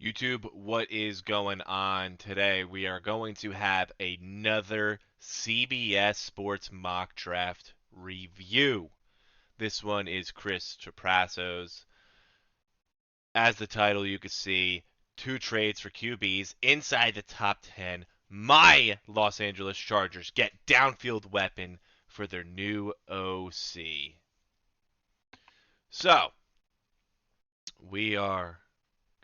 YouTube, what is going on today? We are going to have another CBS Sports mock draft review. This one is Chris TRAPASSO'S. As the title, you can see two trades for QBs inside the top 10. My Los Angeles Chargers get downfield weapon for their new OC. So, we are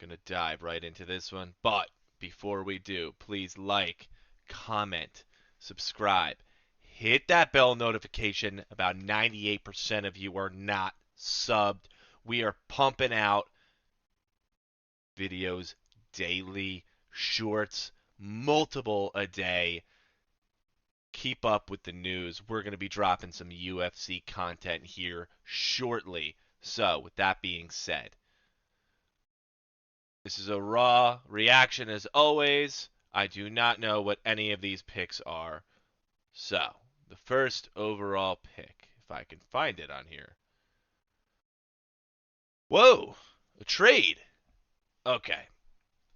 gonna dive right into this one. But before we do, please like, comment, subscribe, hit that bell notification. About 98% of you are not subbed. We are pumping out videos daily, shorts, multiple a day. Keep up with the news. We're going to be dropping some UFC content here shortly. So, with that being said, this is a raw reaction as always. I do not know what any of these picks are. So, the first overall pick, if I can find it on here. Whoa, a trade. Okay.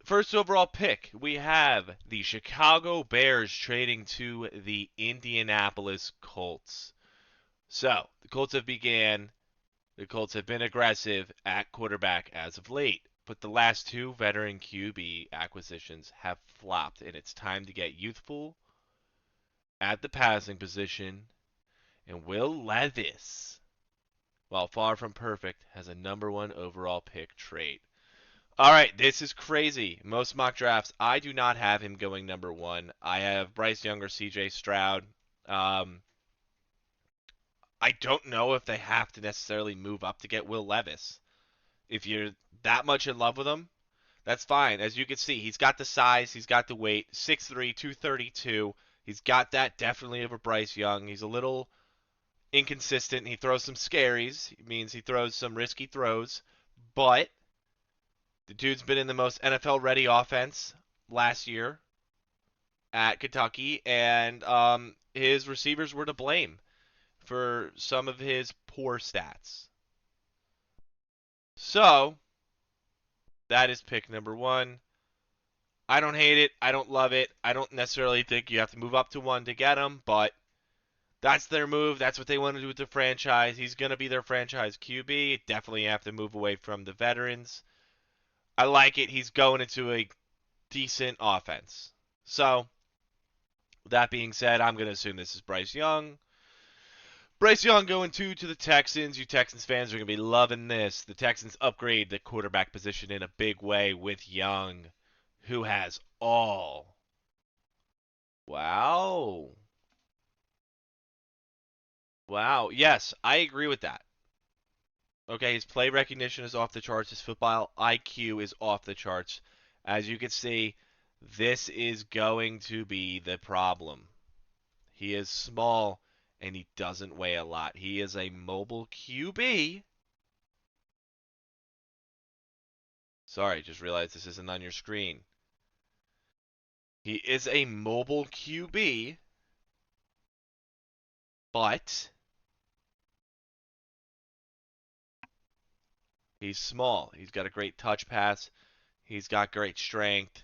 First overall pick, we have the Chicago Bears trading to the Indianapolis Colts. So, the Colts have been aggressive at quarterback as of late. But the last two veteran QB acquisitions have flopped, and it's time to get youthful at the passing position. And Will Levis, while far from perfect, has a number one overall pick trait. All right, this is crazy. Most mock drafts, I do not have him going number one. I have Bryce Young or CJ Stroud. I don't know if they have to necessarily move up to get Will Levis. If you're that much in love with him, that's fine. As you can see, he's got the size, he's got the weight, 6'3", 232. He's got that definitely over Bryce Young. He's a little inconsistent. He throws some scaries. It means he throws some risky throws. But the dude's been in the most NFL-ready offense last year at Kentucky, and his receivers were to blame for some of his poor stats. So, that is pick number one. I don't hate it. I don't love it. I don't necessarily think you have to move up to one to get him, but that's their move. That's what they want to do with the franchise. He's going to be their franchise QB. Definitely have to move away from the veterans. I like it. He's going into a decent offense. So, with that being said, I'm going to assume this is Bryce Young. Bryce Young going to the Texans. You Texans fans are going to be loving this. The Texans upgrade the quarterback position in a big way with Young, who has all. Wow. Wow. Yes, I agree with that. Okay, his play recognition is off the charts. His football IQ is off the charts. As you can see, this is going to be the problem. He is small and he doesn't weigh a lot. He is a mobile QB. Sorry, just realized this isn't on your screen. He is a mobile QB, but he's small. He's got a great touch pass. He's got great strength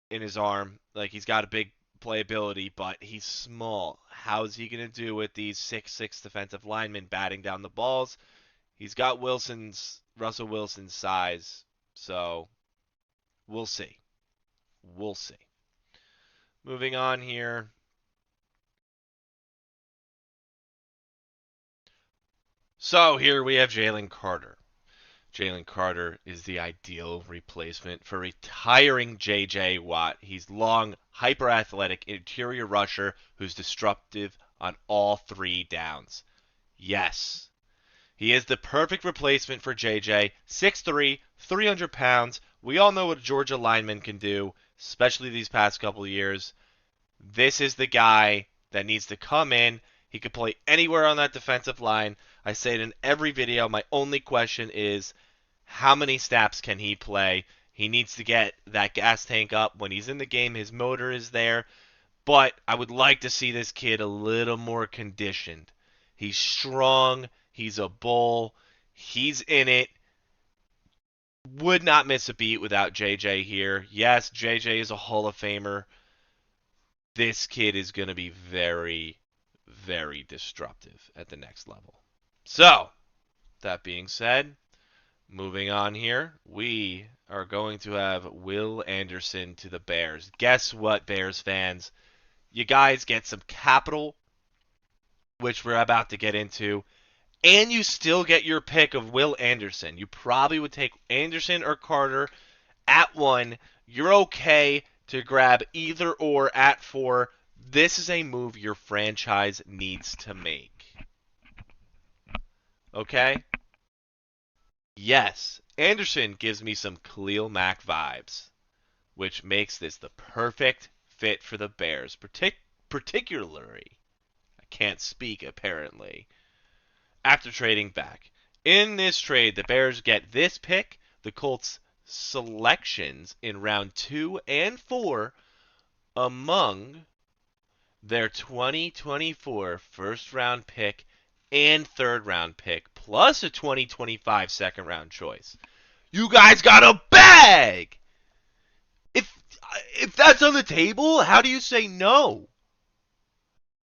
in his arm. Like, he's got a big playability, but he's small. How's he going to do with these 6'6" defensive linemen batting down the balls? He's got Russell Wilson's size, so we'll see. We'll see. Moving on here. So here we have Jalen Carter. Jalen Carter is the ideal replacement for retiring J.J. Watt. He's long, hyper-athletic interior rusher who's disruptive on all three downs. Yes, he is the perfect replacement for J.J. 6'3", 300 pounds. We all know what a Georgia lineman can do, especially these past couple of years. This is the guy that needs to come in. He could play anywhere on that defensive line. I say it in every video. My only question is, how many snaps can he play? He needs to get that gas tank up. When he's in the game, his motor is there. But I would like to see this kid a little more conditioned. He's strong. He's a bull. He's in it. Would not miss a beat without JJ here. Yes, JJ is a Hall of Famer. This kid is going to be very, very disruptive at the next level. So, that being said, moving on here, we are going to have Will Anderson to the Bears. Guess what, Bears fans? You guys get some capital, which we're about to get into, and you still get your pick of Will Anderson. You probably would take Anderson or Carter at 1. You're okay to grab either or at 4. This is a move your franchise needs to make. Okay? Yes, Anderson gives me some Khalil Mack vibes, which makes this the perfect fit for the Bears, particularly, I can't speak apparently, after trading back. In this trade, the Bears get this pick, the Colts selections in round 2 and 4 among their 2024 first round pick and third round pick, plus a 2025 second round choice. You guys got a bag! If if that's on the table, how do you say no?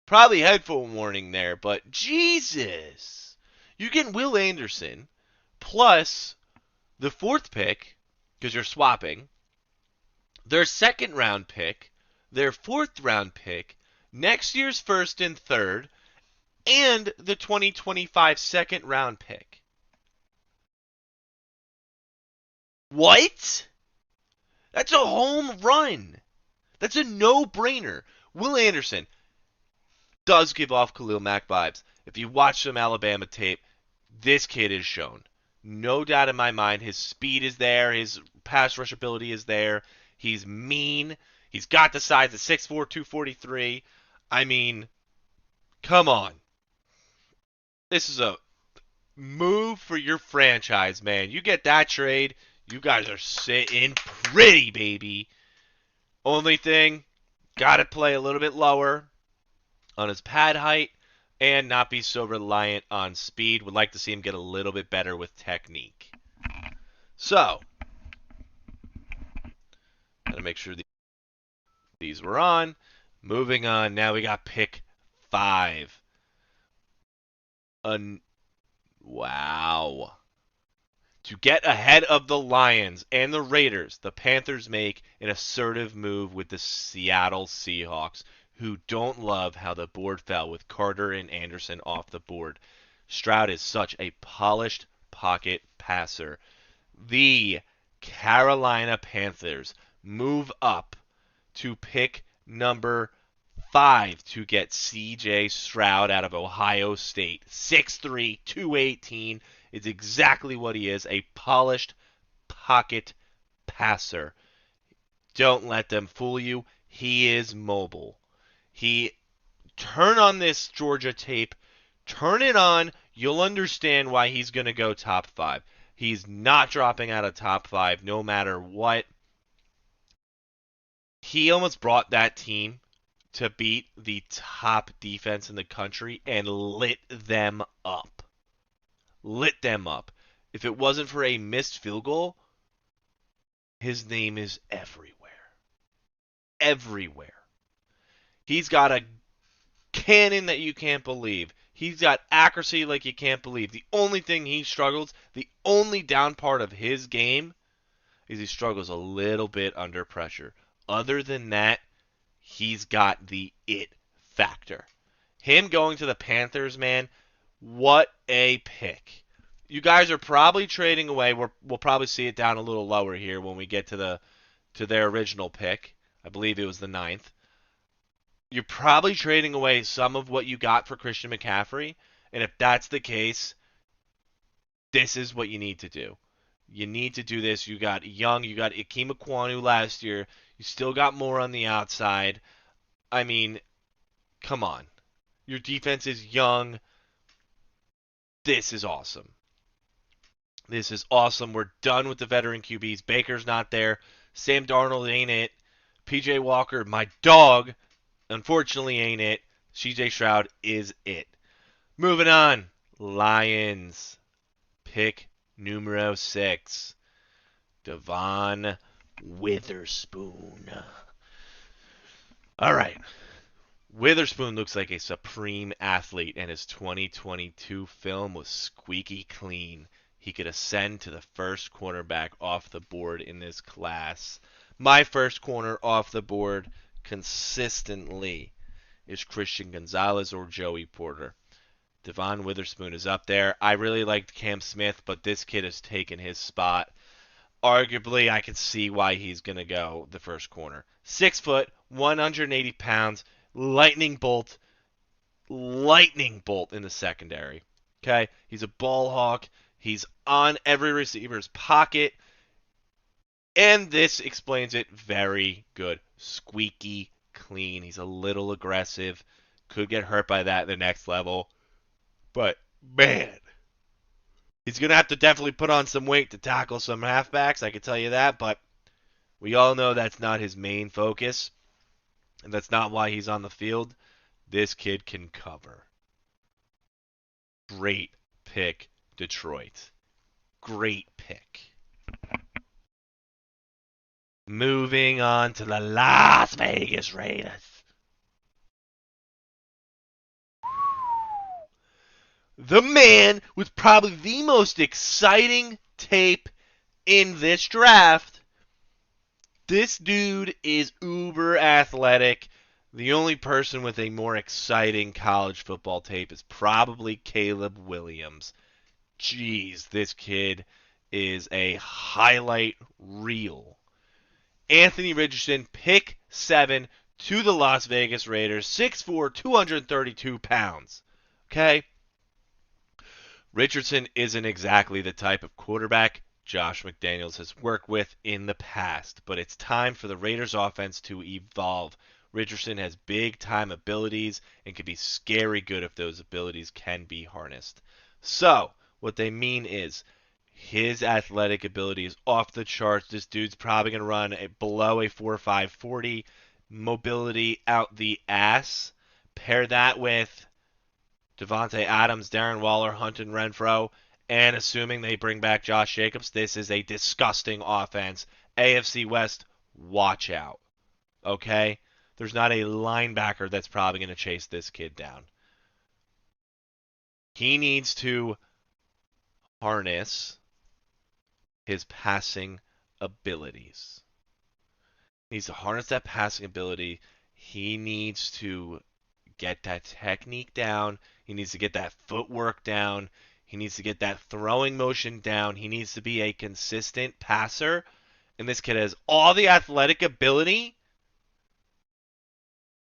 Probably headphone warning there, but Jesus. You get Will Anderson plus the fourth pick, because you're swapping, their second round pick, their fourth round pick, next year's first and third, and the 2025 second round pick. What? That's a home run. That's a no-brainer. Will Anderson does give off Khalil Mack vibes. If you watch some Alabama tape, this kid is shown. No doubt in my mind, his speed is there, his pass rush ability is there. He's mean. He's got the size of 6'4", 243. I mean, come on. This is a move for your franchise, man. You get that trade, you guys are sitting pretty, baby. Only thing, got to play a little bit lower on his pad height and not be so reliant on speed. Would like to see him get a little bit better with technique. So, gotta make sure these were on. Moving on, now we got pick 5. Wow. To get ahead of the Lions and the Raiders, the Panthers make an assertive move with the Seattle Seahawks, who don't love how the board fell with Carter and Anderson off the board. Stroud is such a polished pocket passer. The Carolina Panthers move up to pick number 5 to get C.J. Stroud out of Ohio State. 6'3", 218 is exactly what he is, a polished pocket passer. Don't let them fool you. He is mobile. Turn on this Georgia tape. Turn it on. You'll understand why he's going to go top 5. He's not dropping out of top 5 no matter what. He almost brought that team to beat the top defense in the country and lit them up. Lit them up. If it wasn't for a missed field goal, his name is everywhere. Everywhere. He's got a cannon that you can't believe. He's got accuracy like you can't believe. The only thing he struggles, the only down part of his game, is he struggles a little bit under pressure. Other than that, he's got the it factor. Him going to the Panthers, man, what a pick. You guys are probably trading away. We'll probably see it down a little lower here when we get to their original pick. I believe it was the 9th. You're probably trading away some of what you got for Christian McCaffrey, and if that's the case, this is what you need to do. You need to do this. You got Young, you got Ikem Ekwonu last year. You still got more on the outside. I mean, come on. Your defense is young. This is awesome. This is awesome. We're done with the veteran QBs. Baker's not there. Sam Darnold ain't it. PJ Walker, my dog, unfortunately ain't it. CJ Stroud is it. Moving on. Lions. Pick numero 6. Devon Witherspoon. All right. Witherspoon looks like a supreme athlete, and his 2022 film was squeaky clean. He could ascend to the first cornerback off the board in this class. My first corner off the board consistently is Christian Gonzalez or Joey Porter. Devon Witherspoon is up there. I really liked Cam Smith, but this kid has taken his spot. Arguably, I could see why he's going to go the first corner. 6 foot, 180 pounds, lightning bolt in the secondary. Okay? He's a ball hawk. He's on every receiver's pocket. And this explains it very good. Squeaky clean. He's a little aggressive. Could get hurt by that at the next level. But, man, he's going to have to definitely put on some weight to tackle some halfbacks, I can tell you that, but we all know that's not his main focus, and that's not why he's on the field. This kid can cover. Great pick, Detroit. Great pick. Moving on to the Las Vegas Raiders. The man with probably the most exciting tape in this draft. This dude is uber athletic. The only person with a more exciting college football tape is probably Caleb Williams. Jeez, this kid is a highlight reel. Anthony Richardson, pick 7 to the Las Vegas Raiders, 6'4", 232 pounds. Okay? Richardson isn't exactly the type of quarterback Josh McDaniels has worked with in the past, but it's time for the Raiders offense to evolve. Richardson has big-time abilities and can be scary good if those abilities can be harnessed. So, what they mean is his athletic ability is off the charts. This dude's probably going to run below a 4.5 40, mobility out the ass. Pair that with Devontae Adams, Darren Waller, Hunter Renfrow, and assuming they bring back Josh Jacobs, this is a disgusting offense. AFC West, watch out. Okay? There's not a linebacker that's probably going to chase this kid down. He needs to harness his passing abilities. He needs to harness that passing ability. He needs to get that technique down. He needs to get that footwork down. He needs to get that throwing motion down. He needs to be a consistent passer. And this kid has all the athletic ability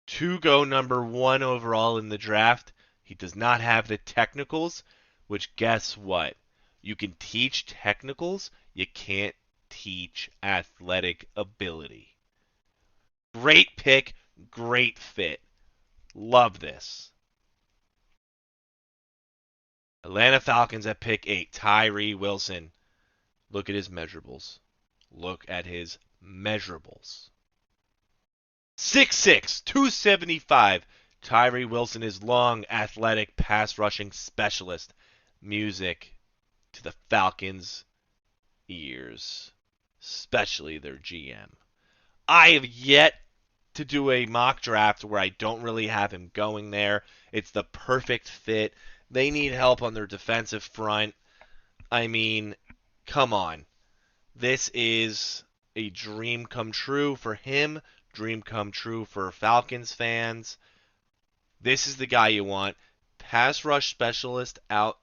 to go number 1 overall in the draft. He does not have the technicals, which guess what? You can teach technicals. You can't teach athletic ability. Great pick. Great fit. Love this. Atlanta Falcons at pick 8. Tyree Wilson. Look at his measurables. Look at his measurables. 6'6", 275. Tyree Wilson is long, athletic, pass rushing specialist. Music to the Falcons' ears, especially their GM. I have yet to do a mock draft where I don't really have him going there. It's the perfect fit. They need help on their defensive front. I mean, come on. This is a dream come true for him, dream come true for Falcons fans. This is the guy you want. Pass rush specialist out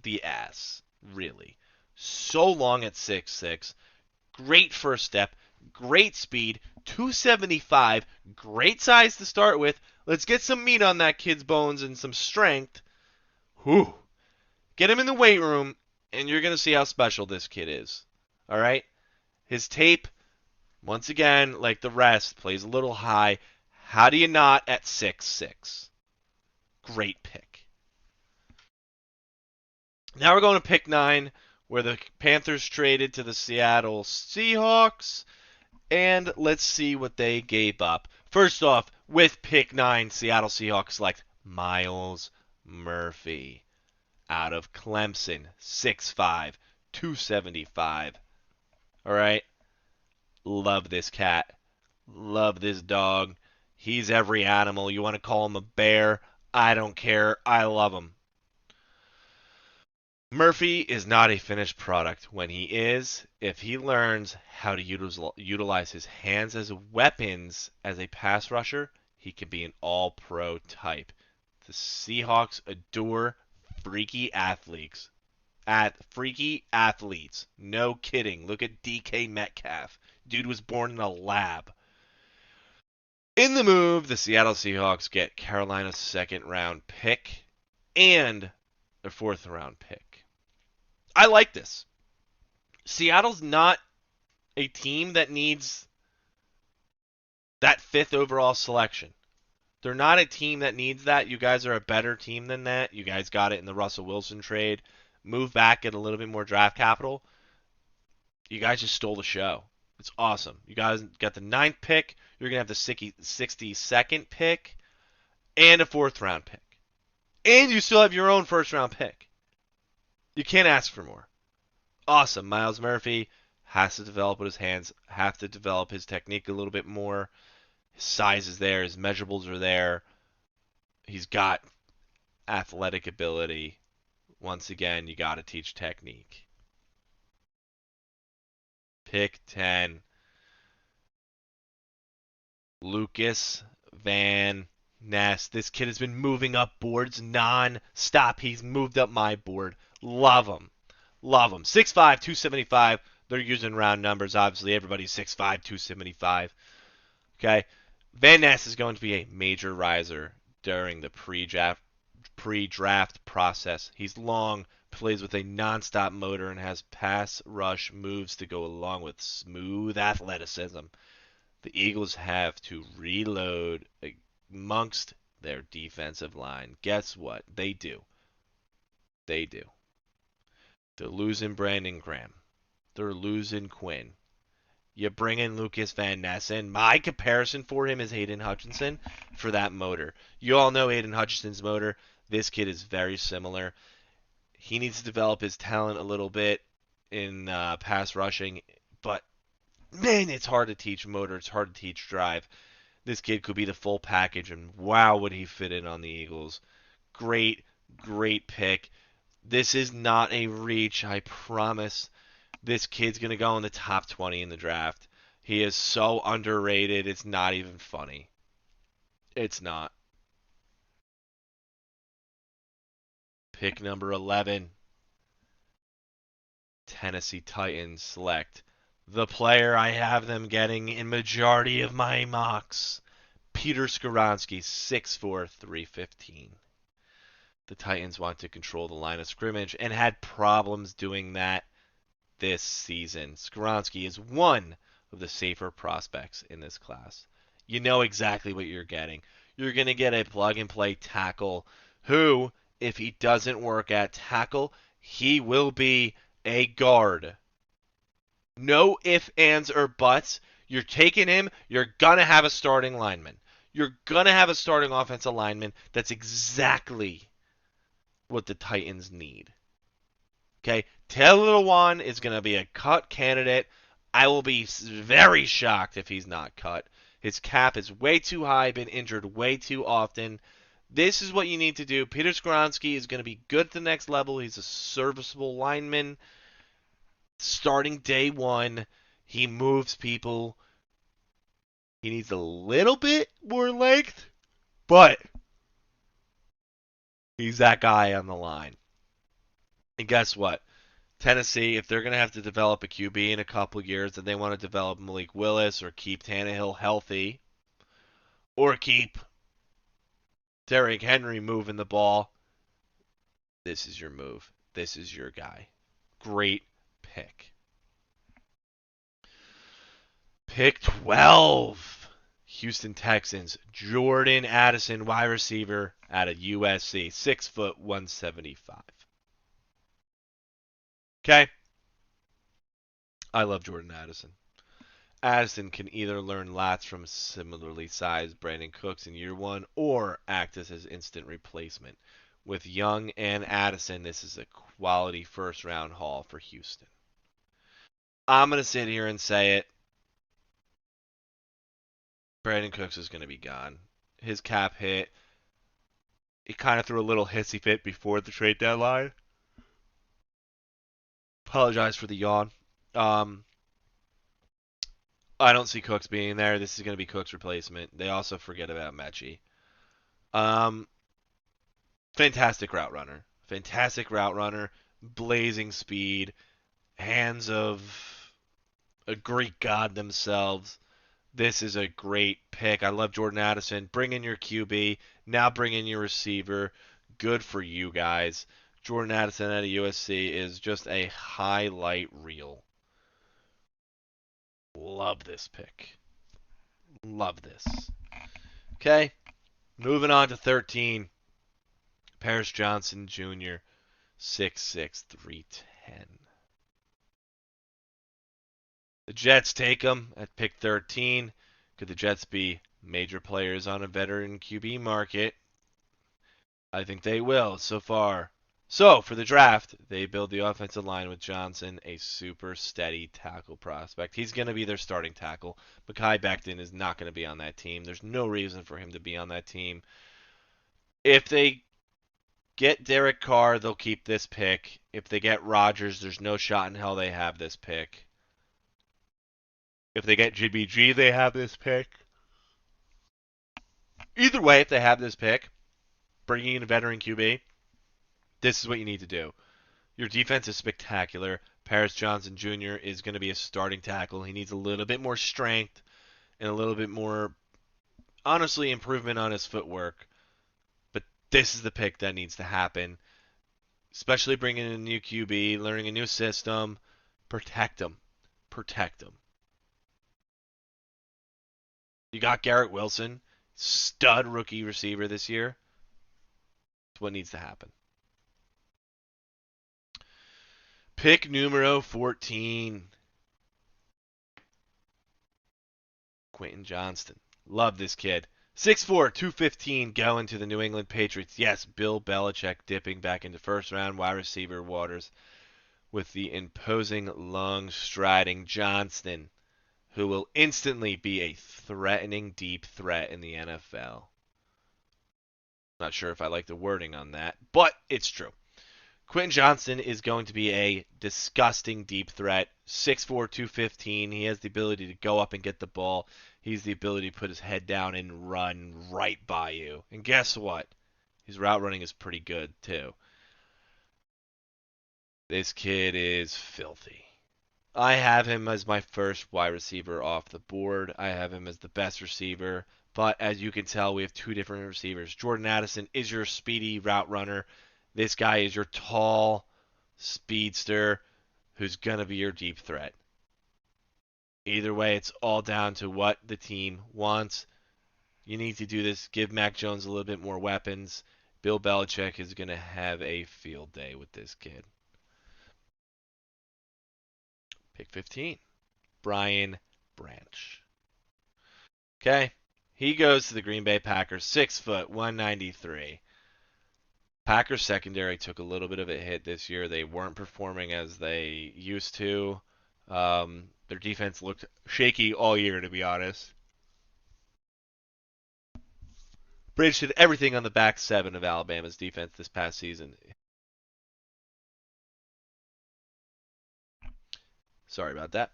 the ass, really. So long at 6'6". Great first step, great speed, 275, great size to start with. Let's get some meat on that kid's bones and some strength. Whew. Get him in the weight room, and you're going to see how special this kid is. All right? His tape, once again, like the rest, plays a little high. How do you not at 6'6"? Great pick. Now we're going to pick 9, where the Panthers traded to the Seattle Seahawks. And let's see what they gave up. First off, with pick 9, Seattle Seahawks select Myles Murphy out of Clemson, 6'5", 275. All right? Love this cat. Love this dog. He's every animal. You want to call him a bear? I don't care. I love him. Murphy is not a finished product. When he is, if he learns how to utilize his hands as weapons as a pass rusher, he can be an all pro type. The Seahawks adore freaky athletes. Freaky athletes. No kidding. Look at DK Metcalf. Dude was born in a lab. In the move, the Seattle Seahawks get Carolina's second round pick and their fourth round pick. I like this. Seattle's not a team that needs that fifth overall selection. They're not a team that needs that. You guys are a better team than that. You guys got it in the Russell Wilson trade. Move back, get a little bit more draft capital. You guys just stole the show. It's awesome. You guys got the ninth pick. You're going to have the 62nd pick and a fourth round pick. And you still have your own first round pick. You can't ask for more. Awesome. Miles Murphy has to develop with his hands, have to develop his technique a little bit more. His size is there, his measurables are there. He's got athletic ability. Once again, you got to teach technique. Pick 10. Lucas Van Ness. This kid has been moving up boards non-stop. He's moved up my board. Love him. Love him. 6'5", 275. They're using round numbers. Obviously, everybody's 6'5", 275. Okay? Van Ness is going to be a major riser during the pre-draft process. He's long, plays with a non-stop motor, and has pass rush moves to go along with smooth athleticism. The Eagles have to reload amongst their defensive line. Guess what? They do. They do. They're losing Brandon Graham. They're losing Quinn. You bring in Lucas Van Ness in. My comparison for him is Hayden Hutchinson for that motor. You all know Hayden Hutchinson's motor. This kid is very similar. He needs to develop his talent a little bit in pass rushing, but man, it's hard to teach motor. It's hard to teach drive. This kid could be the full package, and wow, would he fit in on the Eagles. Great, great pick. This is not a reach, I promise. This kid's going to go in the top 20 in the draft. He is so underrated, it's not even funny. It's not. Pick number 11. Tennessee Titans select the player I have them getting in majority of my mocks. Peter Skoronski, 6'4", 315. The Titans want to control the line of scrimmage and had problems doing that this season. Skoronski is one of the safer prospects in this class. You know exactly what you're getting. You're going to get a plug-and-play tackle who, if he doesn't work at tackle, he will be a guard. No ifs, ands, or buts. You're taking him, you're going to have a starting lineman. You're going to have a starting offensive lineman. That's exactly what the Titans need. Okay, Taylor Lewan is going to be a cut candidate. I will be very shocked if he's not cut. His cap is way too high, been injured way too often. This is what you need to do. Peter Skoronski is going to be good at the next level. He's a serviceable lineman. Starting day one, he moves people. He needs a little bit more length, but he's that guy on the line. And guess what? Tennessee, if they're going to have to develop a QB in a couple years, and they want to develop Malik Willis or keep Tannehill healthy or keep Derrick Henry moving the ball, this is your move. This is your guy. Great pick. Pick 12. Houston Texans. Jordan Addison, wide receiver out of USC. 6', 175. Okay? I love Jordan Addison. Addison can either learn lots from similarly sized Brandon Cooks in year one or act as his instant replacement. With Young and Addison, this is a quality first round haul for Houston. I'm going to sit here and say it. Brandon Cooks is going to be gone. His cap hit. He kind of threw a little hissy fit before the trade deadline. Apologize for the yawn. Um, I don't see Cooks being there. This is going to be Cooks' replacement. They also forget about Mechie. Um, fantastic route runner. Fantastic route runner. Blazing speed. Hands of a Greek god themselves. This is a great pick. I love Jordan Addison. Bring in your QB. Now bring in your receiver. Good for you guys. Jordan Addison out of USC is just a highlight reel. Love this pick. Love this. Okay, moving on to 13. Paris Johnson Jr., 6'6", 310. The Jets take him at pick 13. Could the Jets be major players on a veteran QB market? I think they will so far. So, for the draft, they build the offensive line with Johnson, a super steady tackle prospect. He's going to be their starting tackle. Mekhi Becton is not going to be on that team. There's no reason for him to be on that team. If they get Derek Carr, they'll keep this pick. If they get Rodgers, there's no shot in hell they have this pick. If they get Jimmy G, they have this pick. Either way, if they have this pick, bringing in a veteran QB, this is what you need to do. Your defense is spectacular. Paris Johnson Jr. is going to be a starting tackle. He needs a little bit more strength and a little bit more, honestly, improvement on his footwork. But this is the pick that needs to happen. Especially bringing in a new QB, learning a new system. Protect him. Protect him. You got Garrett Wilson, stud rookie receiver this year. That's what needs to happen. Pick numero 14. Quentin Johnston. Love this kid. 6'4", 215 going to the New England Patriots. Yes, Bill Belichick dipping back into first round wide receiver waters with the imposing, long striding Johnston, who will instantly be a threatening deep threat in the NFL. Not sure if I like the wording on that, but it's true. Quentin Johnston is going to be a disgusting deep threat. 6'4", 215. He has the ability to go up and get the ball. He has the ability to put his head down and run right by you. And guess what? His route running is pretty good, too. This kid is filthy. I have him as my first wide receiver off the board. I have him as the best receiver. But as you can tell, we have two different receivers. Jordan Addison is your speedy route runner. This guy is your tall speedster who's going to be your deep threat. Either way, it's all down to what the team wants. You need to do this. Give Mac Jones a little bit more weapons. Bill Belichick is going to have a field day with this kid. Pick 15. Brian Branch. Okay. He goes to the Green Bay Packers, 6 foot, 193. Packers secondary took a little bit of a hit this year. They weren't performing as they used to. Their defense looked shaky all year, to be honest. Bridge did everything on the back seven of Alabama's defense this past season. Sorry about that.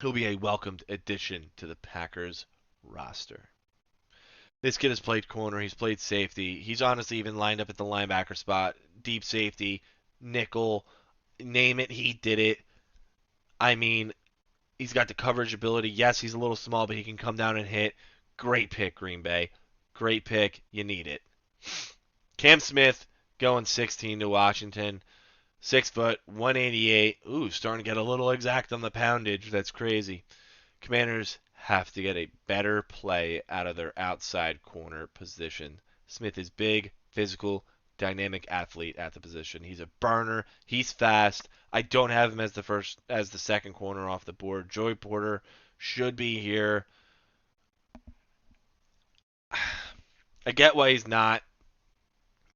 He'll be a welcomed addition to the Packers roster. This kid has played corner. He's played safety. He's honestly even lined up at the linebacker spot, deep safety, nickel, name it, he did it. I mean, he's got the coverage ability. Yes, he's a little small, but he can come down and hit. Great pick, Green Bay. Great pick. You need it. Cam Smith going 16 to Washington. 6 foot, 188. Ooh, starting to get a little exact on the poundage. That's crazy. Commanders have to get a better play out of their outside corner position. Smith is big, physical, dynamic athlete at the position. He's a burner. He's fast. I don't have him as the second corner off the board. Joey Porter should be here. I get why he's not,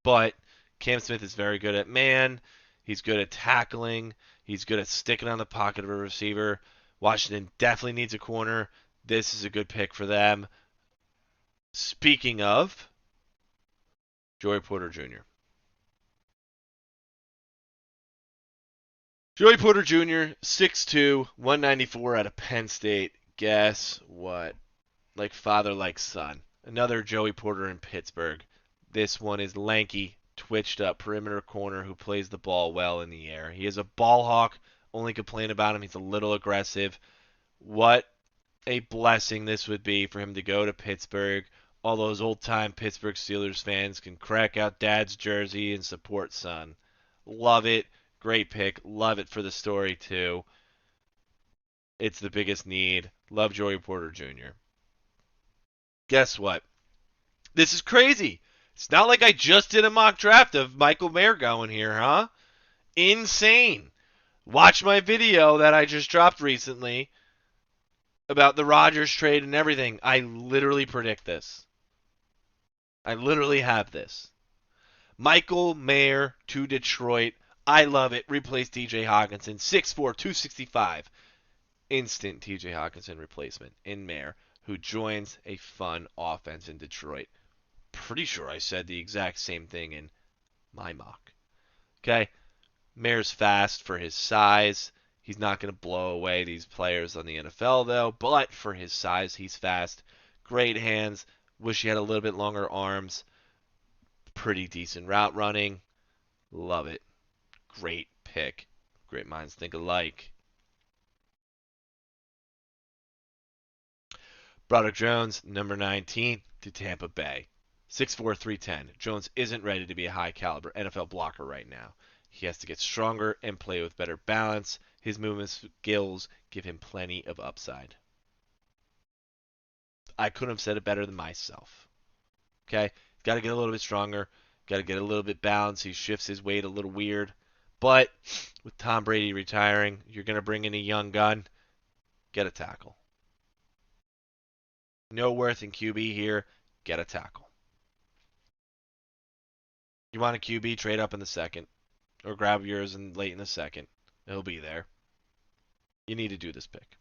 but Cam Smith is very good at man. He's good at tackling. He's good at sticking on the pocket of a receiver. Washington definitely needs a corner. This is a good pick for them. Speaking of, Joey Porter Jr. Joey Porter Jr., 6'2", 194 out of Penn State. Guess what? Like father, like son. Another Joey Porter in Pittsburgh. This one is lanky, twitched up perimeter corner who plays the ball well in the air. He is a ball hawk. Only complain about him, he's a little aggressive. What a blessing this would be for him to go to Pittsburgh. All those old-time Pittsburgh Steelers fans can crack out dad's jersey and support son. Love it. Great pick. Love it for the story, too. It's the biggest need. Love Joey Porter Jr. Guess what? This is crazy. It's not like I just did a mock draft of Michael Mayer going here, huh? Insane. Watch my video that I just dropped recently about the Rodgers trade and everything. I literally predict this. I literally have this. Michael Mayer to Detroit. I love it. Replace TJ Hawkinson. 6'4", 265. Instant TJ Hawkinson replacement in Mayer, who joins a fun offense in Detroit. Pretty sure I said the exact same thing in my mock. Okay? Mayer's fast for his size. He's not going to blow away these players on the NFL, though, but for his size, he's fast. Great hands. Wish he had a little bit longer arms. Pretty decent route running. Love it. Great pick. Great minds think alike. Broderick Jones, number 19, to Tampa Bay. 6'4", 310. Jones isn't ready to be a high-caliber NFL blocker right now. He has to get stronger and play with better balance. His movement skills give him plenty of upside. I couldn't have said it better than myself. Okay? Got to get a little bit stronger. Got to get a little bit balanced. He shifts his weight a little weird. But with Tom Brady retiring, you're going to bring in a young gun. Get a tackle. No worth in QB here. Get a tackle. You want a QB, trade up in the second. Or grab yours late in the second. It'll be there. You need to do this pick.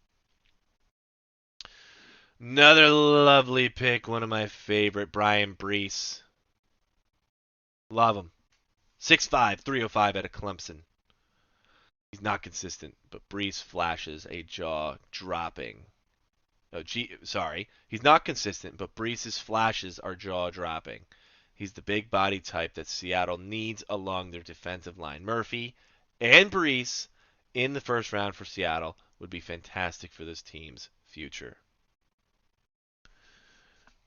Another lovely pick. One of my favorite. Brian Brees. Love him. 6'5", 305 out of Clemson. He's not consistent, but Brees flashes a jaw-dropping. He's not consistent, but Brees' flashes are jaw-dropping. He's the big body type that Seattle needs along their defensive line. Murphy and Brees in the first round for Seattle would be fantastic for this team's future.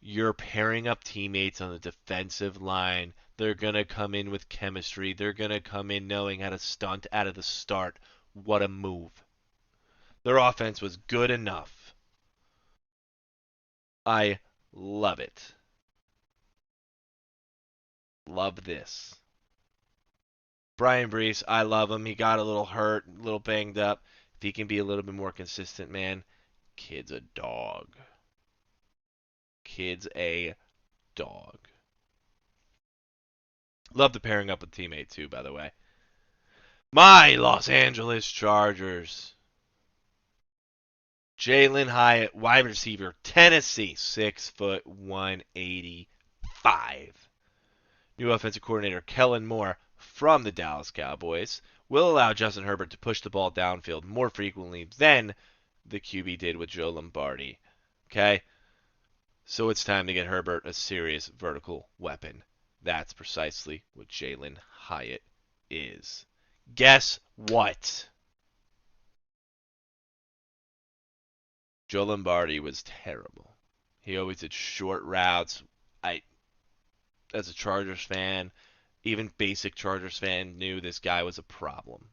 You're pairing up teammates on the defensive line. They're going to come in with chemistry. They're going to come in knowing how to stunt out of the start. What a move. Their offense was good enough. I love it. Love this. Brian Brees, I love him. He got a little hurt, a little banged up. If he can be a little bit more consistent, man, kid's a dog. Kid's a dog. Love the pairing up with teammate too, by the way. My Los Angeles Chargers. Jalen Hyatt, wide receiver, Tennessee, 6', 185. New offensive coordinator Kellen Moore from the Dallas Cowboys will allow Justin Herbert to push the ball downfield more frequently than the QB did with Joe Lombardi. Okay? So it's time to get Herbert a serious vertical weapon. That's precisely what Jalen Hyatt is. Guess what? Joe Lombardi was terrible. He always did short routes. As a Chargers fan, even basic Chargers fan, knew this guy was a problem.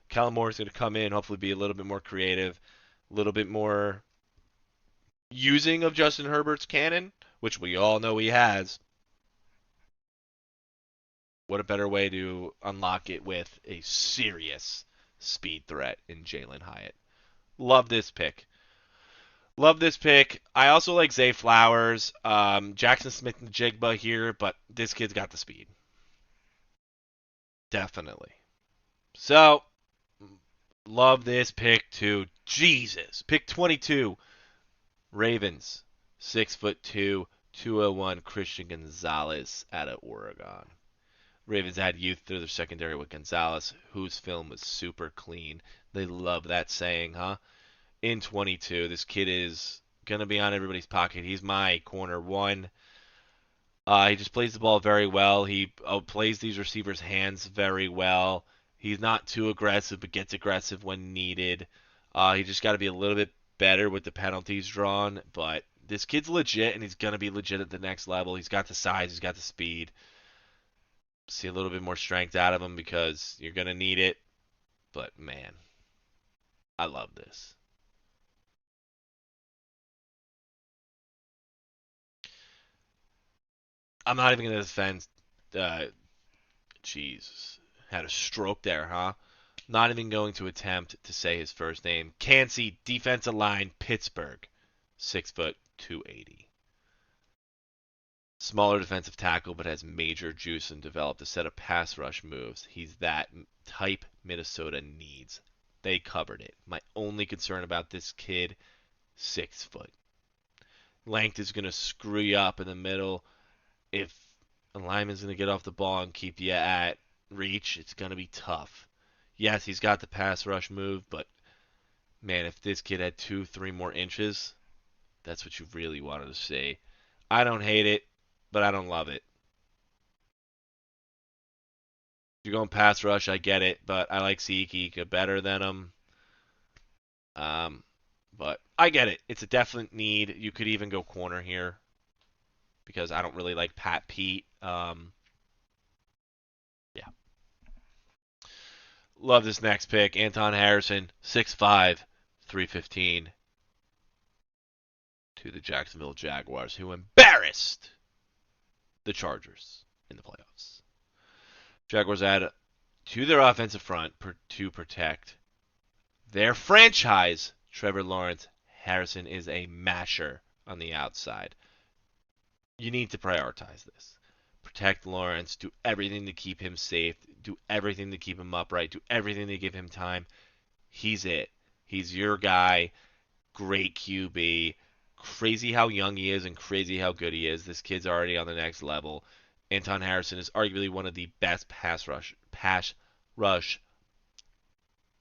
Kellen Moore is going to come in, hopefully be a little bit more creative, a little bit more using of Justin Herbert's cannon, which we all know he has. What a better way to unlock it with a serious speed threat in Jalen Hyatt. Love this pick. Love this pick. I also like Zay Flowers. Jackson Smith and Jigba here, but this kid's got the speed. Definitely. So, Love this pick too. Jesus. Pick 22. Ravens. 6'2", 201 Christian Gonzalez out of Oregon. Ravens had youth through their secondary with Gonzalez, whose film was super clean. They love that saying, huh? In 22, this kid is going to be on everybody's pocket. He's my corner one. He just plays the ball very well. He plays these receivers' hands very well. He's not too aggressive, but gets aggressive when needed. He just got to be a little bit better with the penalties drawn. But this kid's legit, and he's going to be legit at the next level. He's got the size. He's got the speed. See a little bit more strength out of him because you're going to need it. But, man, I love this. I'm not even going to defend. Jesus. Had a stroke there, huh? Not even going to attempt to say his first name. Cansey, defensive line, Pittsburgh. 6', 280. Smaller defensive tackle, but has major juice and developed a set of pass rush moves. He's that type Minnesota needs. They covered it. My only concern about this kid, 6'. Length is going to screw you up in the middle. If a lineman's going to get off the ball and keep you at reach, it's going to be tough. Yes, he's got the pass rush move, but man, if this kid had 2, 3 more inches, that's what you really wanted to see. I don't hate it, but I don't love it. If you're going pass rush, I get it, but I like Ika better than him. Um, but I get it. It's a definite need. You could even go corner here because I don't really like Pat Pete. Yeah. Love this next pick. Anton Harrison, 6'5", 315 to the Jacksonville Jaguars, who embarrassed the Chargers in the playoffs. Jaguars add to their offensive front to protect their franchise, Trevor Lawrence. Harrison is a masher on the outside. You need to prioritize this. Protect Lawrence. Do everything to keep him safe. Do everything to keep him upright. Do everything to give him time. He's it. He's your guy. Great QB. Crazy how young he is and crazy how good he is. This kid's already on the next level. Anton Harrison is arguably one of the best pass rush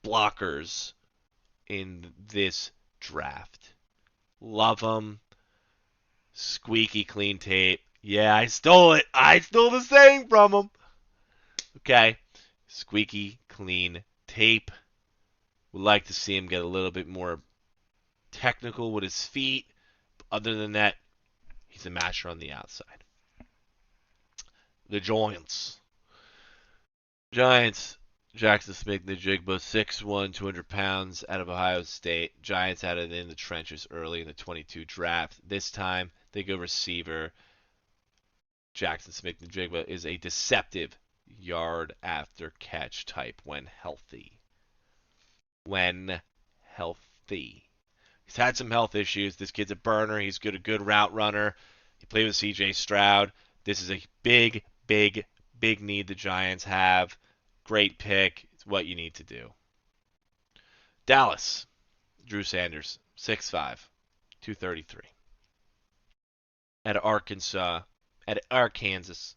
blockers in this draft. Love him. Squeaky clean tape. Yeah, I stole it. I stole the saying from him. Okay. Squeaky clean tape. Would like to see him get a little bit more technical with his feet. Other than that, he's a masher on the outside. The Giants. Giants. Jackson Smith-Njigba, 6'1", 200 pounds, out of Ohio State. Giants had it in the trenches early in the 22 draft. This time, they go receiver. Jackson Smith-Njigba is a deceptive yard after catch type when healthy. When healthy. He's had some health issues. This kid's a burner. He's a good route runner. He played with C.J. Stroud. This is a big need the Giants have. Great pick. It's what you need to do. Dallas. Drew Sanders. 6'5", 233. At Arkansas. At Arkansas.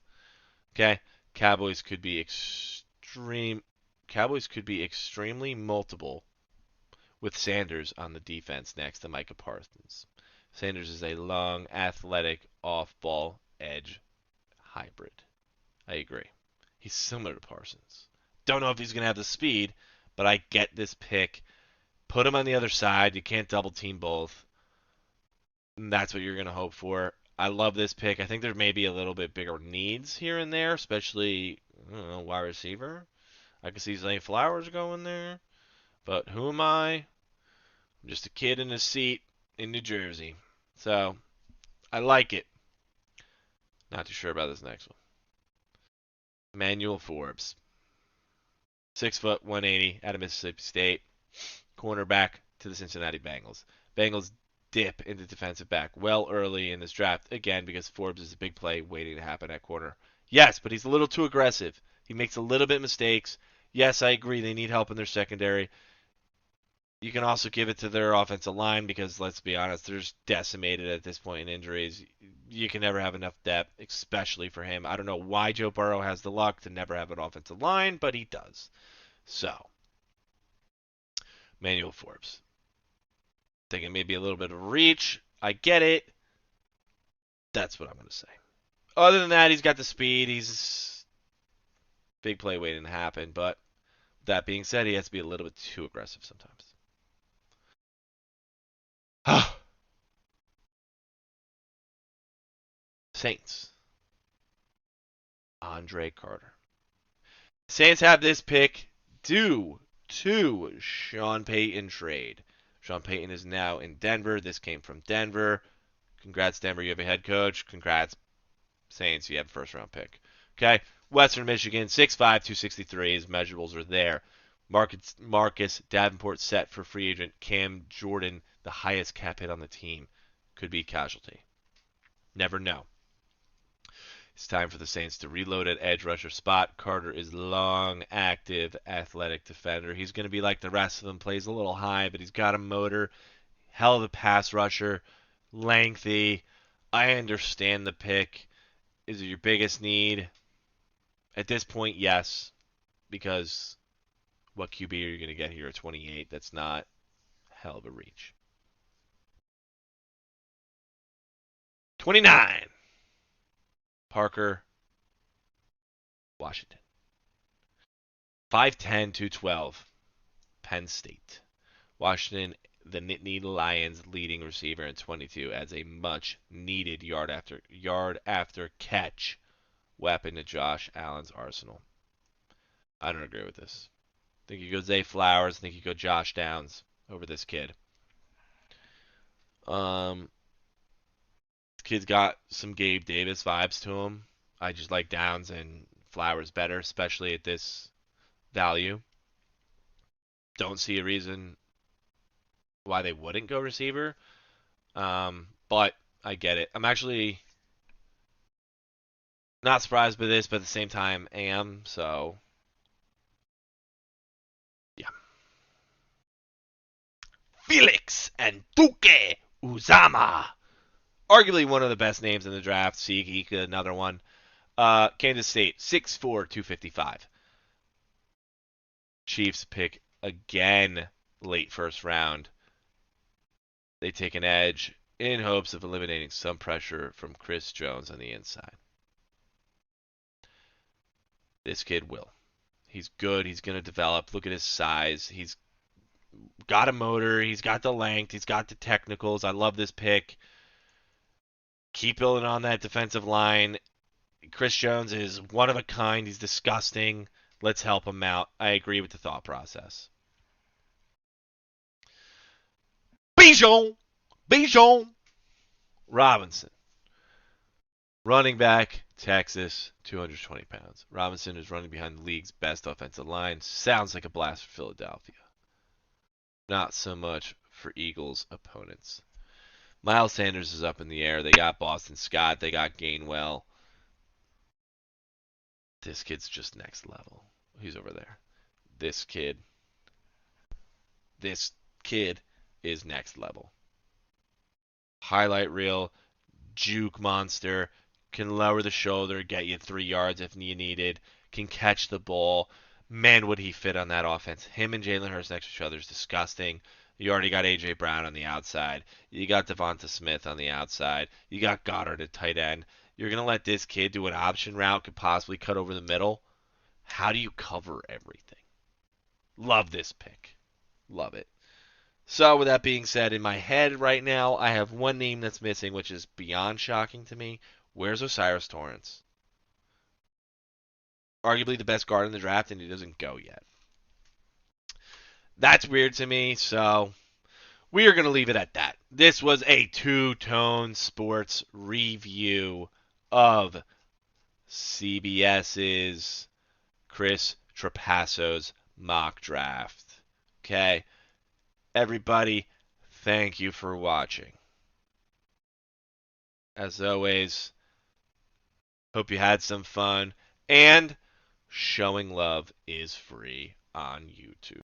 Okay. Cowboys could be extremely multiple with Sanders on the defense next to Micah Parsons. Sanders is a long, athletic, off-ball edge hybrid. I agree. He's similar to Parsons. Don't know if he's going to have the speed, but I get this pick. Put him on the other side. You can't double team both. And that's what you're going to hope for. I love this pick. I think there may be a little bit bigger needs here and there, especially, I don't know, wide receiver. I can see Zay Flowers going there. But who am I? I'm just a kid in a seat in New Jersey. So, I like it. Not too sure about this next one. Emmanuel Forbes. 6', 180 out of Mississippi State. Cornerback to the Cincinnati Bengals. Bengals dip into defensive back well early in this draft, again, because Forbes is a big play waiting to happen at corner. Yes, but he's a little too aggressive. He makes a little bit mistakes. Yes, I agree they need help in their secondary. You can also give it to their offensive line because, let's be honest, they're just decimated at this point in injuries. You can never have enough depth, especially for him. I don't know why Joe Burrow has the luck to never have an offensive line, but he does. So, Manuel Forbes. Thinking maybe a little bit of reach. I get it. That's what I'm going to say. Other than that, he's got the speed. He's big play waiting to happen. But that being said, he has to be a little bit too aggressive sometimes. Saints. Andre Carter. Saints have this pick due to Sean Payton trade. Sean Payton is now in Denver. This came from Denver. Congrats, Denver. You have a head coach. Congrats, Saints. You have a first round pick. Okay. Western Michigan, 6'5", 263. His measurables are there. Marcus Davenport set for free agent. Cam Jordan, the highest cap hit on the team, could be casualty. Never know. It's time for the Saints to reload at edge rusher spot. Carter is long, active, athletic defender. He's going to be like the rest of them. Plays a little high, but he's got a motor. Hell of a pass rusher. Lengthy. I understand the pick. Is it your biggest need? At this point, yes. Because what QB are you going to get here at 28? That's not hell of a reach. 29. Parker, Washington. 5'10", 212. Penn State. Washington, the Nittany Lions leading receiver in 22, adds a much needed yard after catch weapon to Josh Allen's arsenal. I don't agree with this. I think you go Zay Flowers. I think you go Josh Downs over this kid. This kid's got some Gabe Davis vibes to him. I just like Downs and Flowers better, especially at this value. Don't see a reason why they wouldn't go receiver. But I get it. I'm actually not surprised by this, but at the same time am. So, yeah. Felix and Duque Uzama. Arguably one of the best names in the draft. SeatGeek, another one. Kansas State, 6'4", 255. Chiefs pick again late first round. They take an edge in hopes of eliminating some pressure from Chris Jones on the inside. This kid will. He's good. He's going to develop. Look at his size. He's got a motor. He's got the length. He's got the technicals. I love this pick. Keep building on that defensive line. Chris Jones is one of a kind. He's disgusting. Let's help him out. I agree with the thought process. Bijan Robinson. Running back, Texas, 220 pounds. Robinson is running behind the league's best offensive line. Sounds like a blast for Philadelphia. Not so much for Eagles opponents. Miles Sanders is up in the air. They got Boston Scott. They got Gainwell. This kid's just next level. He's over there. This kid is next level. Highlight reel, juke monster, can lower the shoulder, get you 3 yards if you needed, can catch the ball. Man, would he fit on that offense. Him and Jalen Hurts next to each other is disgusting. You already got A.J. Brown on the outside. You got Devonta Smith on the outside. You got Goddard at tight end. You're going to let this kid do an option route, could possibly cut over the middle. How do you cover everything? Love this pick. Love it. So, with that being said, in my head right now, I have one name that's missing, which is beyond shocking to me. Where's O'Cyrus Torrence? Arguably the best guard in the draft, and he doesn't go yet. That's weird to me, so we are going to leave it at that. This was a Two-Tone Sports review of CBS's Chris Trapasso's mock draft. Okay? Everybody, thank you for watching. As always, hope you had some fun. And showing love is free on YouTube.